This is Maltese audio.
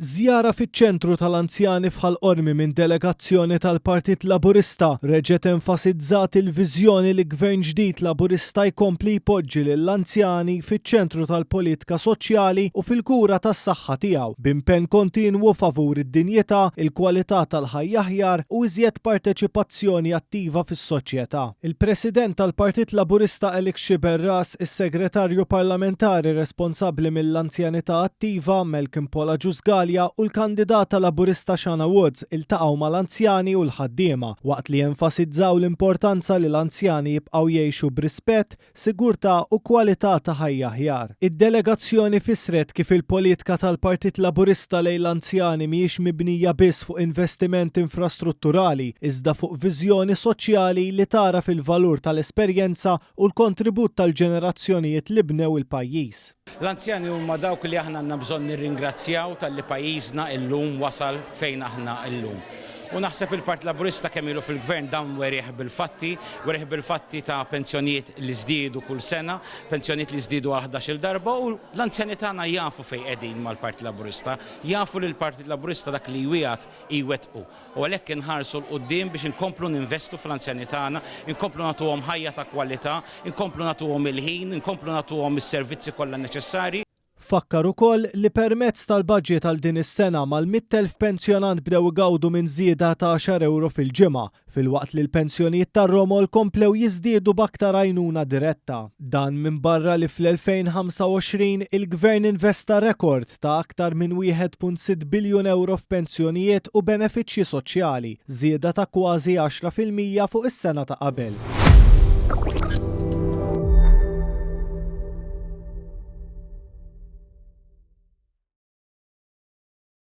Żjara fiċ-ċentru tal-anzjani f'Ħalqormi minn delegazzjoni tal-Partit Laburista reġgħet enfasizzat il-viżjoni li gvern ġdid Laburista jkompli jpoġġi lill-anzjani fiċ-ċentru tal-politika soċjali u fil-kura tas-saħħa tiegħu b'impenn kontinwu favur id-dinjità, il-kwalità tal-ħajja aħjar u iżjed parteċipazzjoni attiva fis-soċjetà. Il-President tal-Partit Laburista Elik Xiberras, is-Segretarju Parlamentari responsabbli mill-anzjanità attiva Malcolm Pola Ġużgalja u l-kandidata Laburista Shana Woods iltaqgħu mal-anzjani u l-ħaddiema waqt li enfasizzaw l-importanza li l-anzjani jibqgħu jgħixu b'rispett, sigurtà u kwalità ta' ħajja aħjar. Id-delegazzjoni fisret kif il-politika tal-Partit Laburista lejn l-anzjani mhijiex mibnija biss fuq investiment infrastrutturali iżda fuq viżjoni soċjali li tara fil-valur tal-esperjenza u l-kontribut tal-ġenerazzjonijiet li bnew il-pajjiż. L-anzjani huma dawk li aħna għandna bżonn nirringrazzjaw tal-li pajjiżna illum wasal fejn aħna illum. U naħseb il-Partit Laburista kemm ilu fil-Gvern dawn werieħ bil-fatti ta' pensjonijiet li żdiedu kull sena, pensjonijiet li żdiedu għal 11-il darba u l-anzjani tagħna jafu fejn qegħdin mal-Partit Laburista, jafu li l-Partit Laburista dak li jwiegħed iwettqu. U għalhekk inħarsu l quddiem biex inkomplu ninvestu fl-anzjani tagħna, inkomplu nagħtuhom ħajja ta' kwalità, inkomplu nagħtuhom il-ħin, inkomplu nagħtuhom is-servizzi kollha neċessarji. Fakkar ukoll li permezz tal-budget għal din is-sena mal-100,000 pensjonant bdew igawdu minn żieda ta' 10 euro fil-ġimgħa, filwaqt li l-pensjonijiet tar-Romol komplew jiżdiedu b'aktar għajnuna diretta. Dan minn barra li fl-2025 il-Gvern investa rekord ta' aktar minn 1.6 biljun euro f'pensjonijiet u benefiċċji soċjali, żieda ta' kważi 10% fuq is-sena ta' qabel.